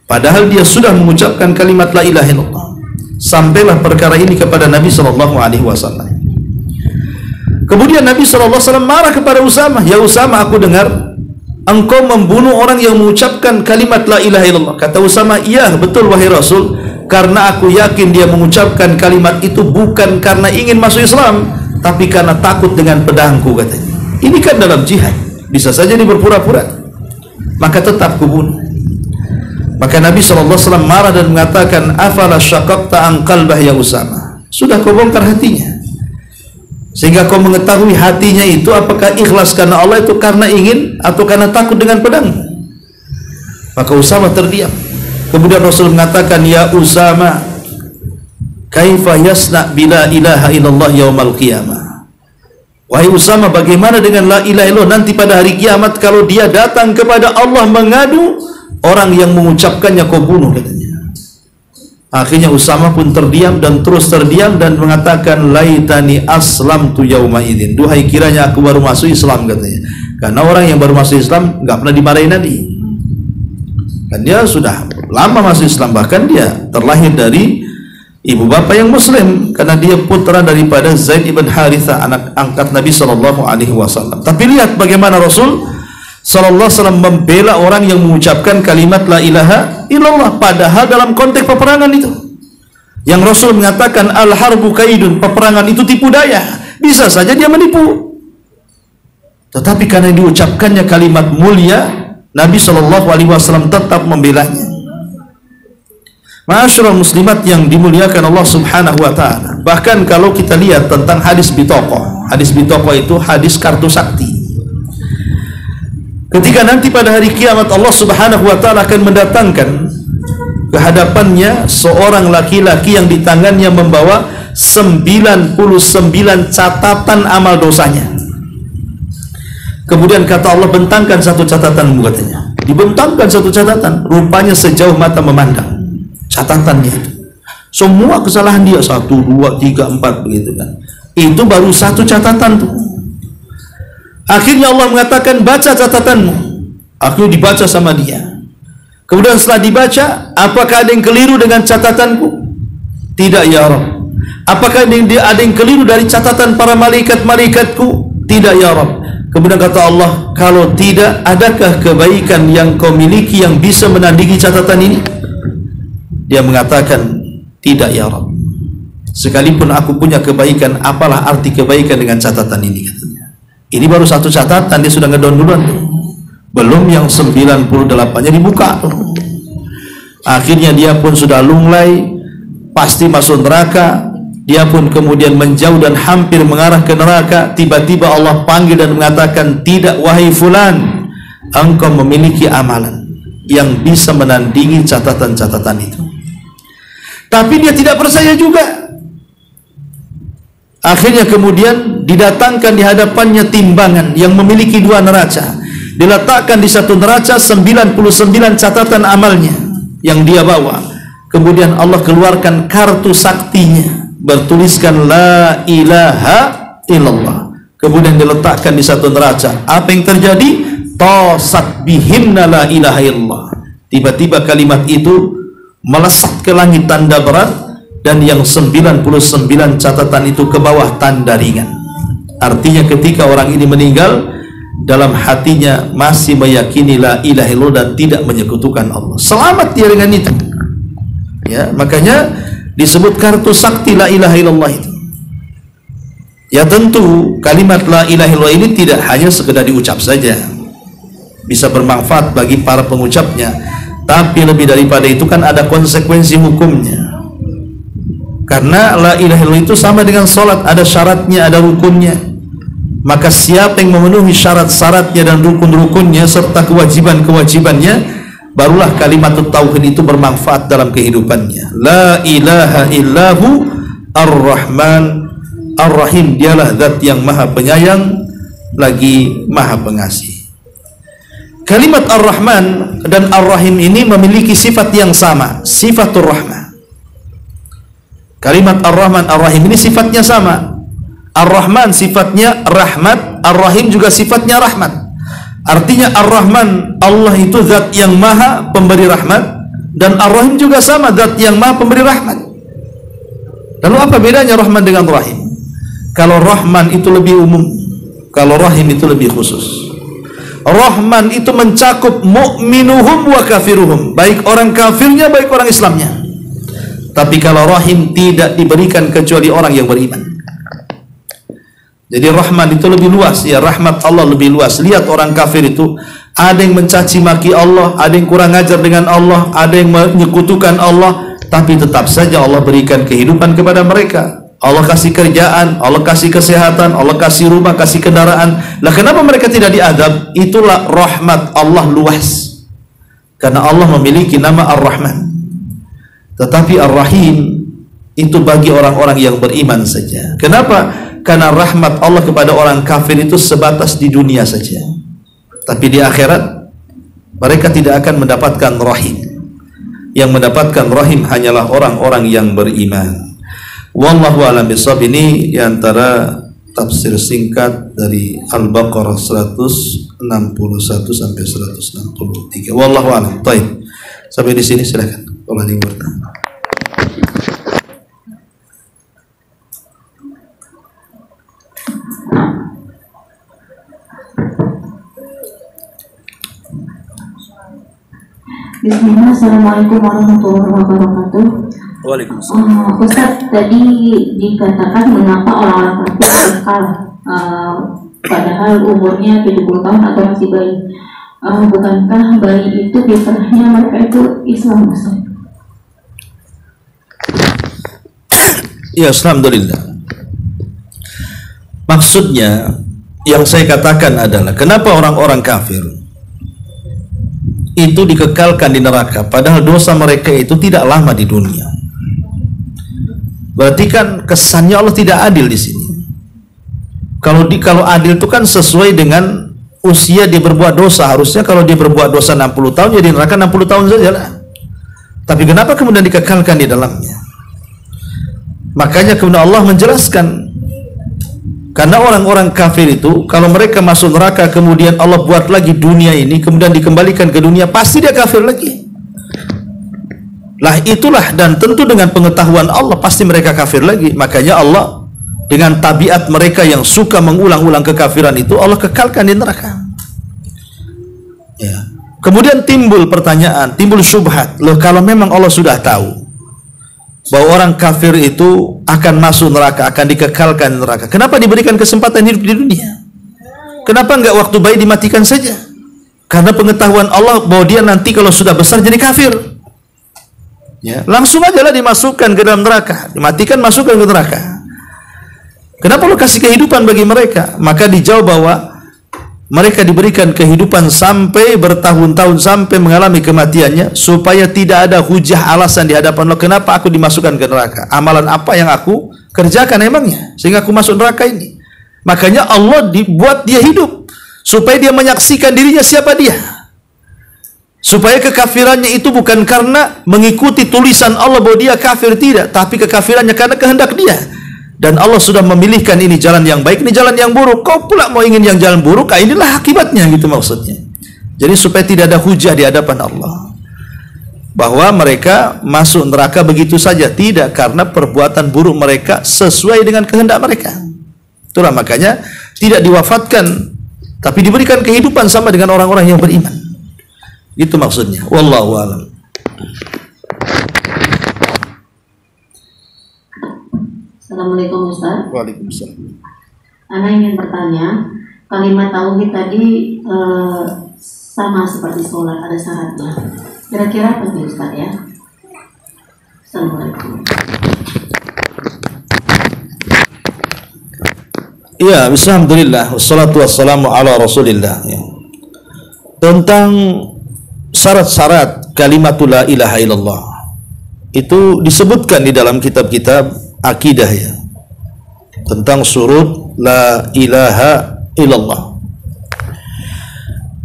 padahal dia sudah mengucapkan kalimat la ilaha illallah. Sampailah perkara ini kepada Nabi SAW. Kemudian Nabi SAW marah kepada Usamah. Ya Usamah, aku dengar engkau membunuh orang yang mengucapkan kalimat la ilaha illallah. Kata Usamah, iya betul wahai Rasul, karena aku yakin dia mengucapkan kalimat itu bukan karena ingin masuk Islam, tapi karena takut dengan pedangku katanya. Ini kan dalam jihad, bisa saja dia berpura-pura, maka tetap kubunuh. Maka Nabi SAW marah dan mengatakan, afala syaqaqta an qalbah ya Usamah, sudah kau bongkar hatinya, sehingga kau mengetahui hatinya itu apakah ikhlas karena Allah itu karena ingin atau karena takut dengan pedang. Maka Usamah terdiam. Kemudian Rasul mengatakan, ya Usamah, kaifa yasna bila ilaha illallah yaumal qiyamah. Wahai Usamah, bagaimana dengan la ilaha illallah nanti pada hari kiamat kalau dia datang kepada Allah mengadu orang yang mengucapkannya kau bunuh, katanya. Akhirnya Usama pun terdiam dan terus terdiam dan mengatakan, laitani aslamtu yauma idzin, duhai kiranya aku baru masuk Islam, katanya. Karena orang yang baru masuk Islam nggak pernah dimarahin Nabi, kan dia sudah lama masuk Islam, bahkan dia terlahir dari ibu bapak yang muslim karena dia putra daripada Zaid ibn Harithah, anak angkat Nabi sallallahu alaihi wasallam. Tapi lihat bagaimana Rasul sallallahu alaihi wasallam membela orang yang mengucapkan kalimat la ilaha illallah, padahal dalam konteks peperangan itu yang Rasul mengatakan al harbu kaidun, peperangan itu tipu daya, bisa saja dia menipu. Tetapi karena diucapkannya kalimat mulia, Nabi sallallahu alaihi wasallam tetap membelanya. Ma'asyiral muslimat yang dimuliakan Allah Subhanahu wa taala. Bahkan kalau kita lihat tentang hadis bitoqah. Hadis bitoqah itu hadis kartu sakti. Ketika nanti pada hari kiamat Allah Subhanahu wa taala akan mendatangkan ke hadapannya seorang laki-laki yang di tangannya membawa 99 catatan amal dosanya. Kemudian kata Allah, bentangkan satu catatanmu, katanya. Dibentangkan satu catatan, rupanya sejauh mata memandang catatannya itu. Semua kesalahan dia 1, 2, 3, 4 begitu kan. Itu baru satu catatan tuh. Akhirnya Allah mengatakan, baca catatanmu. Akhirnya dibaca sama dia. Kemudian setelah dibaca, apakah ada yang keliru dengan catatanku? Tidak ya Rabb. Apakah ada yang keliru dari catatan para malaikat-malaikatku? Tidak ya Rabb. Kemudian kata Allah, kalau tidak, adakah kebaikan yang kau miliki yang bisa menandingi catatan ini? Dia mengatakan, tidak ya Rabb. Sekalipun aku punya kebaikan, apalah arti kebaikan dengan catatan ini, katanya. Ini baru satu catatan, dia sudah ngedown duluan tuh. Belum yang 98-nya dibuka tuh. Akhirnya dia pun sudah lunglai, pasti masuk neraka. Dia pun kemudian menjauh dan hampir mengarah ke neraka. Tiba-tiba Allah panggil dan mengatakan, tidak wahai fulan, engkau memiliki amalan yang bisa menandingi catatan-catatan itu. Tapi dia tidak percaya juga. Akhirnya kemudian didatangkan di hadapannya timbangan yang memiliki 2 neraca. Diletakkan di satu neraca 99 catatan amalnya yang dia bawa. Kemudian Allah keluarkan kartu saktinya, bertuliskan la ilaha illallah. Kemudian diletakkan di satu neraca. Apa yang terjadi? Tasat bihinna la ilaha illallah. Tiba-tiba kalimat itu melesat ke langit tanda berat, dan yang 99 catatan itu ke bawah tanda ringan. Artinya ketika orang ini meninggal, dalam hatinya masih meyakini la ilaha illallah dan tidak menyekutukan Allah. Selamat dia dengan itu. Ya, makanya disebut kartu sakti la ilaha illallah itu. Ya tentu kalimat la ilaha illallah ini tidak hanya sekedar diucap saja, bisa bermanfaat bagi para pengucapnya, tapi lebih daripada itu kan ada konsekuensi hukumnya. Karena la ilaha illallah itu sama dengan sholat, ada syaratnya, ada rukunnya. Maka siapa yang memenuhi syarat-syaratnya dan rukun-rukunnya serta kewajiban-kewajibannya, barulah kalimat tauhid itu bermanfaat dalam kehidupannya. La ilaha illahu ar-Rahman ar-Rahim, dialah zat yang maha penyayang lagi maha pengasih. Kalimat ar-Rahman dan ar-Rahim ini memiliki sifat yang sama, sifatur rahmah. Kalimat ar-Rahman ar-Rahim ini sifatnya sama. Ar-Rahman sifatnya rahmat, ar-Rahim juga sifatnya rahmat. Artinya ar-Rahman, Allah itu zat yang maha pemberi rahmat, dan ar-Rahim juga sama, zat yang maha pemberi rahmat. Lalu apa bedanya Rahman dengan Rahim? Kalau Rahman itu lebih umum, kalau Rahim itu lebih khusus. Rahman itu mencakup mu'minuhum wa kafiruhum, baik orang kafirnya baik orang Islamnya. Tapi kalau Rahim tidak diberikan kecuali orang yang beriman. Jadi Rahman itu lebih luas, ya, rahmat Allah lebih luas. Lihat orang kafir itu, ada yang mencaci maki Allah, ada yang kurang ajar dengan Allah, ada yang menyekutukan Allah, tapi tetap saja Allah berikan kehidupan kepada mereka. Allah kasih kerjaan, Allah kasih kesehatan, Allah kasih rumah, kasih kendaraan. Lah kenapa mereka tidak diadab? Itulah rahmat Allah luas. Karena Allah memiliki nama Ar-Rahman. Tetapi Ar-Rahim itu bagi orang-orang yang beriman saja. Kenapa? Karena rahmat Allah kepada orang kafir itu sebatas di dunia saja. Tapi di akhirat mereka tidak akan mendapatkan rahim. Yang mendapatkan rahim hanyalah orang-orang yang beriman. Wallahu a'lam bishawab. Ini diantara tafsir singkat dari Al-Baqarah 161 sampai 163. Wallahu a'lam. Baik. Sampai di sini silakan. Kalau ada yang bertanya. Bismillah, Assalamualaikum warahmatullahi wabarakatuh. Waalaikumsalam. Ustaz, tadi dikatakan mengapa orang-orang kafir kekal padahal umurnya 70 tahun atau masih bayi. Bukankah bayi itu biasanya mereka itu Islam, Ustaz? Ya, alhamdulillah. Maksudnya yang saya katakan adalah kenapa orang-orang kafir itu dikekalkan di neraka padahal dosa mereka itu tidak lama di dunia. Berarti kan kesannya Allah tidak adil di sini. Kalau adil itu kan sesuai dengan usia dia berbuat dosa. Harusnya kalau dia berbuat dosa 60 tahun ya di neraka 60 tahun saja lah. Tapi kenapa kemudian dikekalkan di dalamnya? Makanya kemudian Allah menjelaskan, karena orang-orang kafir itu kalau mereka masuk neraka kemudian Allah buat lagi dunia ini kemudian dikembalikan ke dunia, pasti dia kafir lagi. Lah itulah, dan tentu dengan pengetahuan Allah pasti mereka kafir lagi. Makanya Allah dengan tabiat mereka yang suka mengulang-ulang kekafiran itu Allah kekalkan di neraka. Ya. Kemudian timbul pertanyaan, timbul syubhat. Loh, kalau memang Allah sudah tahu bahwa orang kafir itu akan masuk neraka, akan dikekalkan di neraka, kenapa diberikan kesempatan hidup di dunia? Kenapa enggak waktu bayi dimatikan saja? Karena pengetahuan Allah bahwa dia nanti kalau sudah besar jadi kafir. Ya, langsung aja lah dimasukkan ke dalam neraka, dimatikan, masukkan ke neraka. Kenapa lo kasih kehidupan bagi mereka? Maka dijawab bahwa mereka diberikan kehidupan sampai bertahun-tahun, sampai mengalami kematiannya, supaya tidak ada hujah alasan di hadapan Allah kenapa aku dimasukkan ke neraka. Amalan apa yang aku kerjakan emangnya sehingga aku masuk neraka ini? Makanya Allah dibuat dia hidup supaya dia menyaksikan dirinya siapa dia. Supaya kekafirannya itu bukan karena mengikuti tulisan Allah bahwa dia kafir, tidak, tapi kekafirannya karena kehendak dia. Dan Allah sudah memilihkan ini jalan yang baik, ini jalan yang buruk. Kau pula mau ingin yang jalan buruk, inilah akibatnya, gitu maksudnya. Jadi supaya tidak ada hujah di hadapan Allah bahwa mereka masuk neraka begitu saja, tidak, karena perbuatan buruk mereka sesuai dengan kehendak mereka. Itulah makanya tidak diwafatkan, tapi diberikan kehidupan sama dengan orang-orang yang beriman. Itu maksudnya. Wallahu a'lam. Assalamualaikum Ustaz. Waalaikumsalam. Ana ingin bertanya, kalimat tauhid tadi sama seperti sholat, ada syaratnya. Kira-kira apa sih Ustaz ya? Assalamualaikum. Iya, alhamdulillah, wassalatu wassalamu ala rasulillah. Ya. Tentang syarat-syarat kalimatul la ilaha illallah itu disebutkan di dalam kitab-kitab akidah, ya, tentang surut la ilaha illallah.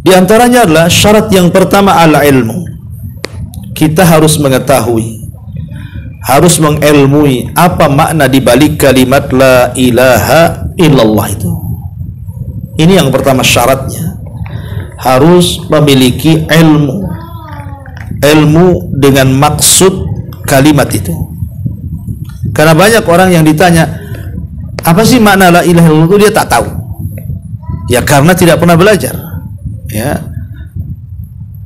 Di antaranya adalah syarat yang pertama al-ilmu. Kita harus mengetahui, harus mengilmui apa makna di balik kalimat la ilaha illallah itu. Ini yang pertama syaratnya. Harus memiliki ilmu dengan maksud kalimat itu. Karena banyak orang yang ditanya apa sih makna la ilaha illallah itu, dia tak tahu. Ya karena tidak pernah belajar. Ya.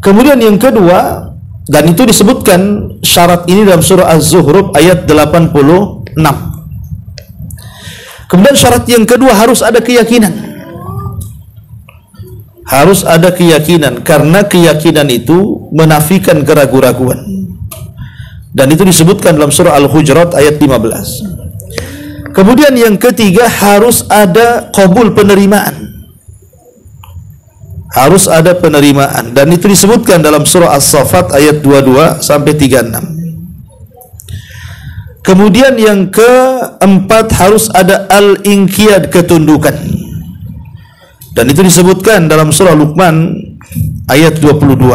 Kemudian yang kedua, dan itu disebutkan syarat ini dalam surah Az-Zukhruf ayat 86. Kemudian syarat yang kedua harus ada keyakinan. Harus ada keyakinan, karena keyakinan itu menafikan keraguan-raguan. Dan itu disebutkan dalam surah Al-Hujurat ayat 15. Kemudian yang ketiga harus ada qabul, penerimaan. Harus ada penerimaan, dan itu disebutkan dalam surah As-Saffat ayat 22 sampai 36. Kemudian yang keempat harus ada al-inqiyad, ketundukan. Dan itu disebutkan dalam surah Luqman ayat 22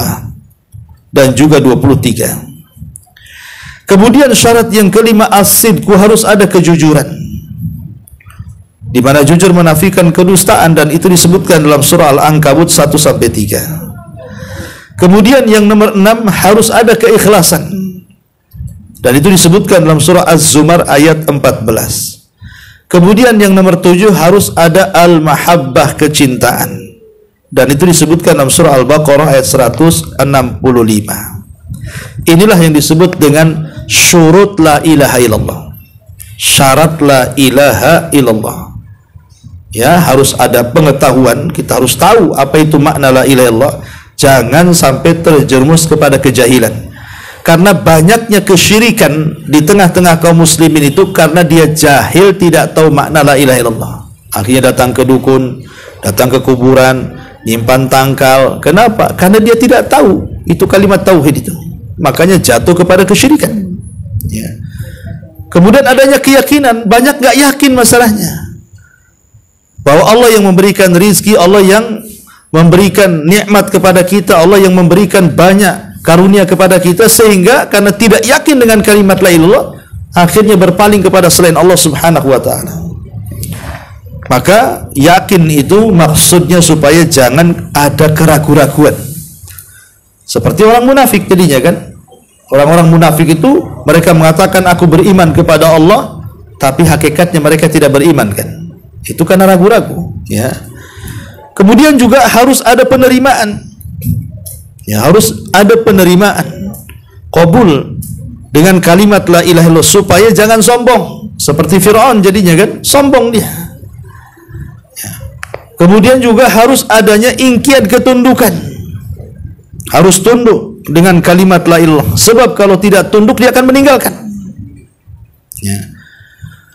dan juga 23. Kemudian syarat yang kelima, as-sidqu, harus ada kejujuran, di mana jujur menafikan kedustaan, dan itu disebutkan dalam surah Al-Ankabut 1-3. Kemudian yang nomor 6, harus ada keikhlasan, dan itu disebutkan dalam surah Az-Zumar ayat 14. Kemudian yang nomor 7, harus ada al-mahabbah, kecintaan, dan itu disebutkan dalam surah Al-Baqarah ayat 165. Inilah yang disebut dengan syurut la ilaha illallah, syarat la ilaha illallah. Ya, harus ada pengetahuan, kita harus tahu apa itu makna la ilaha illallah. Jangan sampai terjerumus kepada kejahilan, karena banyaknya kesyirikan di tengah-tengah kaum muslimin itu karena dia jahil, tidak tahu makna la ilaha illallah. Akhirnya datang ke dukun, datang ke kuburan, nyimpan tangkal. Kenapa? Karena dia tidak tahu itu kalimat tauhid itu, makanya jatuh kepada kesyirikan. Ya. Kemudian adanya keyakinan, banyak gak yakin masalahnya bahwa Allah yang memberikan rizki, Allah yang memberikan nikmat kepada kita, Allah yang memberikan banyak karunia kepada kita, sehingga karena tidak yakin dengan kalimat la ilaha illallah, akhirnya berpaling kepada selain Allah subhanahu wa ta'ala. Maka yakin itu maksudnya supaya jangan ada keraguan-raguan, seperti orang munafik jadinya kan. Orang-orang munafik itu mereka mengatakan aku beriman kepada Allah, tapi hakikatnya mereka tidak beriman kan. Itu karena ragu-ragu, ya. Kemudian juga harus ada penerimaan. Ya, harus ada penerimaan, qabul dengan kalimat la ilaha illallah, supaya jangan sombong seperti Firaun jadinya kan, sombong dia. Ya. Kemudian juga harus adanya ingkian ketundukan. Harus tunduk dengan kalimat la ilallah, sebab kalau tidak tunduk dia akan meninggalkan. Ya.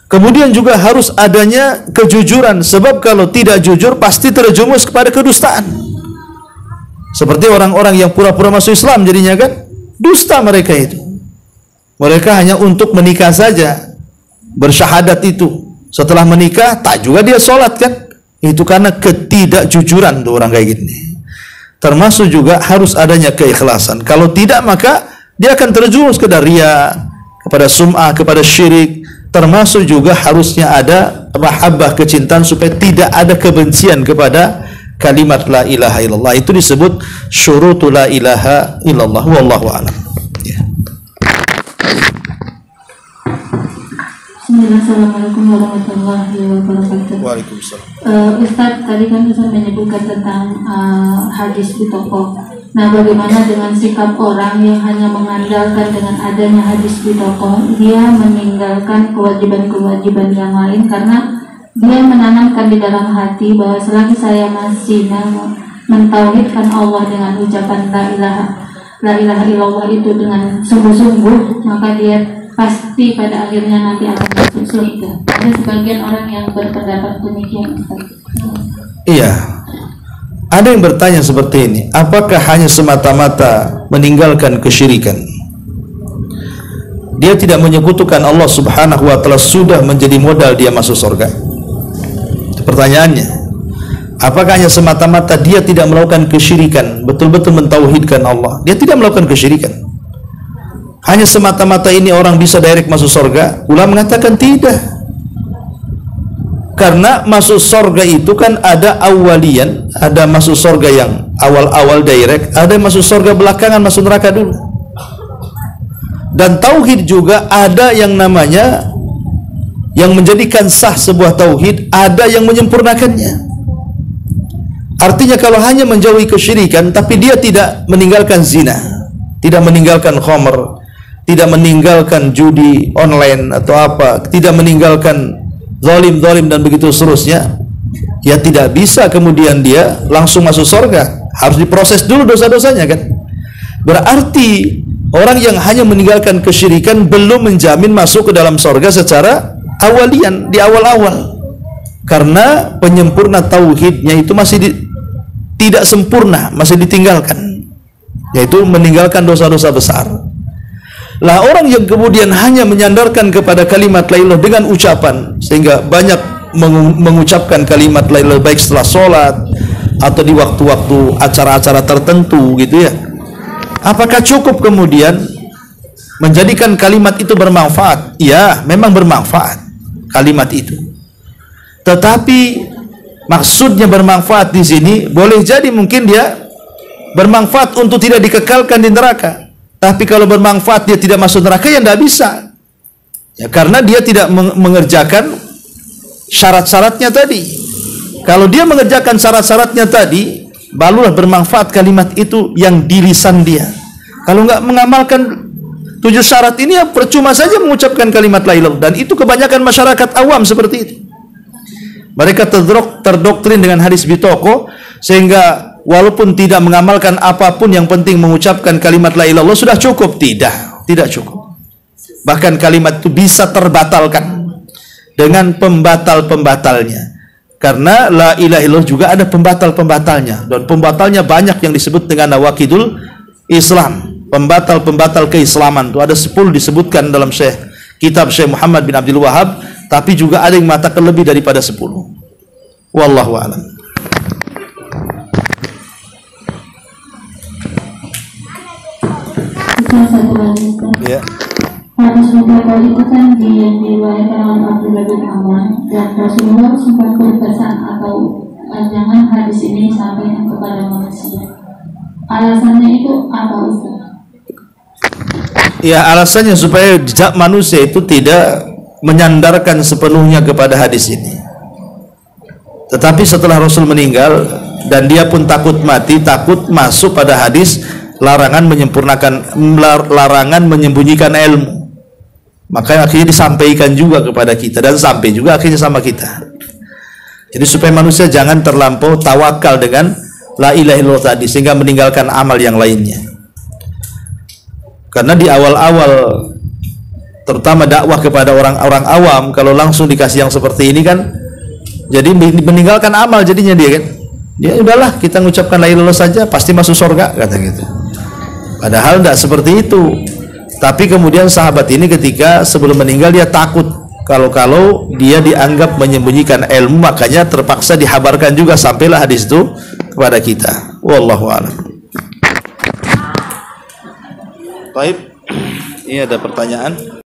Kemudian juga harus adanya kejujuran, sebab kalau tidak jujur pasti terjerumus kepada kedustaan. Seperti orang-orang yang pura-pura masuk Islam jadinya kan, dusta mereka itu. Mereka hanya untuk menikah saja, bersyahadat itu. Setelah menikah tak juga dia sholat kan. Itu karena ketidakjujuran tuh orang kayak gini. Termasuk juga harus adanya keikhlasan. Kalau tidak maka dia akan terjerumus ke riya, kepada sum'ah, kepada syirik. Termasuk juga harusnya ada mahabbah, kecintaan, supaya tidak ada kebencian kepada kalimat la ilaha illallah. Itu disebut syurutu la ilaha illallah. Wallahu a'lam. Ya. Assalamualaikum warahmatullahi wabarakatuh. Waalaikumsalam. Ustaz, tadi kan Ustaz menyebutkan tentang hadis di toko. Nah, bagaimana dengan sikap orang yang hanya mengandalkan dengan adanya hadis di toko, dia meninggalkan kewajiban-kewajiban yang lain karena dia menanamkan di dalam hati bahwa selagi saya masih mentauhidkan Allah dengan ucapan la ilaha illallah itu dengan sungguh-sungguh, maka dia pasti pada akhirnya nanti akan masuk surga. Ada sebagian orang yang berpendapat demikian. Iya. Ada yang bertanya seperti ini, apakah hanya semata-mata meninggalkan kesyirikan, dia tidak menyekutukan Allah subhanahu wa ta'ala, sudah menjadi modal dia masuk surga? Pertanyaannya, apakah hanya semata-mata dia tidak melakukan kesyirikan, betul-betul mentauhidkan Allah, dia tidak melakukan kesyirikan, hanya semata-mata ini orang bisa direct masuk surga? Ulama mengatakan tidak. Karena masuk surga itu kan ada awalian, ada masuk surga yang awal-awal direct, ada masuk surga belakangan masuk neraka dulu. Dan tauhid juga ada yang namanya yang menjadikan sah sebuah tauhid, ada yang menyempurnakannya. Artinya kalau hanya menjauhi kesyirikan tapi dia tidak meninggalkan zina, tidak meninggalkan khamr, tidak meninggalkan judi online atau apa, tidak meninggalkan zalim dan begitu seterusnya, ya tidak bisa kemudian dia langsung masuk surga. Harus diproses dulu dosa-dosanya kan. Berarti orang yang hanya meninggalkan kesyirikan belum menjamin masuk ke dalam surga secara awalian, di awal-awal, karena penyempurna tauhidnya itu masih tidak sempurna, masih ditinggalkan, yaitu meninggalkan dosa-dosa besar. Lah orang yang kemudian hanya menyandarkan kepada kalimat la ilaha dengan ucapan, sehingga banyak mengucapkan kalimat la ilaha baik setelah sholat, atau di waktu-waktu acara-acara tertentu gitu ya. Apakah cukup kemudian menjadikan kalimat itu bermanfaat? Ya, memang bermanfaat kalimat itu. Tetapi maksudnya bermanfaat di sini boleh jadi mungkin dia bermanfaat untuk tidak dikekalkan di neraka. Tapi kalau bermanfaat dia tidak masuk neraka, ya tidak bisa. Ya, karena dia tidak mengerjakan syarat-syaratnya tadi. Kalau dia mengerjakan syarat-syaratnya tadi, barulah bermanfaat kalimat itu yang di lisan dia. Kalau nggak mengamalkan 7 syarat ini, ya percuma saja mengucapkan kalimat la ilaha illallah. Dan itu kebanyakan masyarakat awam seperti itu. Mereka terdoktrin dengan hadis bitoko, sehingga walaupun tidak mengamalkan apapun, yang penting mengucapkan kalimat la ilaha illallah sudah cukup. Tidak cukup. Bahkan kalimat itu bisa terbatalkan dengan pembatal-pembatalnya. Karena la ilaha illallah juga ada pembatal-pembatalnya, dan pembatalnya banyak yang disebut dengan nawaqidul Islam, pembatal-pembatal keislaman. Itu ada 10 disebutkan dalam kitab Syekh Muhammad bin Abdul Wahab, tapi juga ada yang mengatakan lebih daripada 10. Wallahu a'lam. Ya. Hadis beberapa itu kan diriwayatkan oleh Abdullah bin Amr, dan Rasulullah sempat berpesan atau jangan hadis ini sampaikan kepada manusia. Alasannya itu apa, Ustaz? Ya, alasannya supaya manusia itu tidak menyandarkan sepenuhnya kepada hadis ini. Tetapi setelah Rasul meninggal dan dia pun takut mati, takut masuk pada hadis larangan menyembunyikan ilmu. Maka akhirnya disampaikan juga kepada kita, dan sampai juga akhirnya sama kita. Jadi supaya manusia jangan terlampau tawakal dengan la ilaha illallah tadi sehingga meninggalkan amal yang lainnya. Karena di awal-awal terutama dakwah kepada orang-orang awam, kalau langsung dikasih yang seperti ini kan jadi meninggalkan amal jadinya dia kan. Ya udahlah, kita mengucapkan la ilaha illallah saja pasti masuk surga, kata gitu. Padahal tidak seperti itu. Tapi kemudian sahabat ini ketika sebelum meninggal dia takut kalau dia dianggap menyembunyikan ilmu, makanya terpaksa dihabarkan juga, sampailah hadis itu kepada kita. Wallahu a'lam. Baik, ini ada pertanyaan.